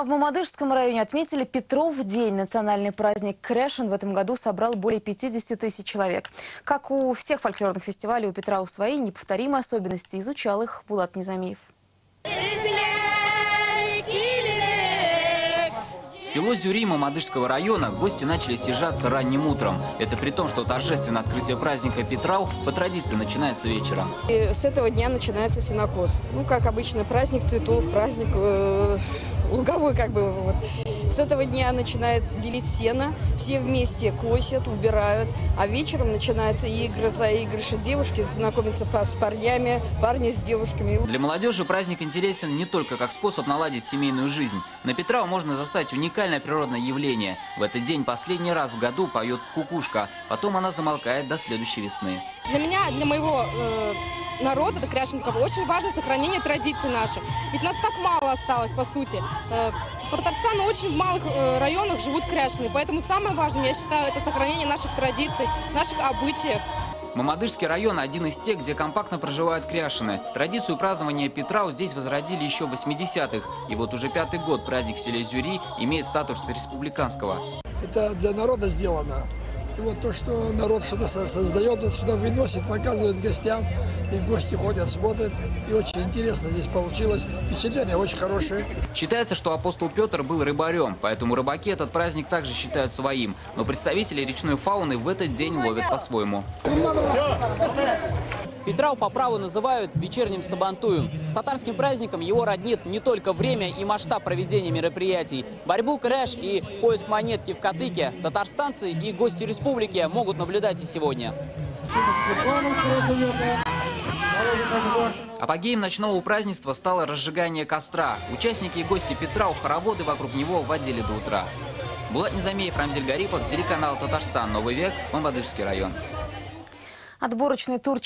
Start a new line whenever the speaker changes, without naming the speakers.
В Мамадышском районе отметили Петров день. Национальный праздник Крешен в этом году собрал более 50 тысяч человек. Как у всех фольклорных фестивалей, у Петрова свои неповторимые особенности. Изучал их Булат Низамиев.
В село Зюри Мамадышского района гости начали съезжаться ранним утром. Это при том, что торжественное открытие праздника Петров по традиции начинается вечером.
И с этого дня начинается сенокос. Ну, как обычно, праздник цветов, праздник луговой, как бы. Вот. С этого дня начинается делить сено, все вместе косят, убирают, а вечером начинаются игры, заигрыши. Девушки знакомятся с парнями, парни с девушками.
Для молодежи праздник интересен не только как способ наладить семейную жизнь. На Петрова можно застать уникальное природное явление. В этот день последний раз в году поет кукушка, потом она замолкает до следующей весны.
Для меня, для моего народа, до Кряшенского, очень важно сохранение традиций наших. Ведь нас так мало осталось, по сути. В Татарстане очень в малых районах живут кряшены, поэтому самое важное, я считаю, это сохранение наших традиций, наших обычаев.
Мамадышский район – один из тех, где компактно проживают кряшены. Традицию празднования Петрау здесь возродили еще в 80-х. И вот уже 5-й год праздник в селе Зюри имеет статус республиканского.
Это для народа сделано. И вот то, что народ что-то создает, вот сюда выносит, показывает гостям. И гости ходят, смотрят. И очень интересно здесь получилось. Впечатление очень хорошее.
Считается, что апостол Петр был рыбарем, поэтому рыбаки этот праздник также считают своим. Но представители речной фауны в этот день ловят по-своему. Петрау по праву называют вечерним сабантуем. С татарским праздником его роднит не только время и масштаб проведения мероприятий. Борьбу кряш и поиск монетки в Катыке татарстанцы и гости республики могут наблюдать и сегодня. Апогеем ночного празднества стало разжигание костра. Участники и гости Петрау хороводы вокруг него водили до утра. Булат Низамиев, Рамзель Гарипов, телеканал Татарстан, Новый век, Мамадышский район.
Отборочный тур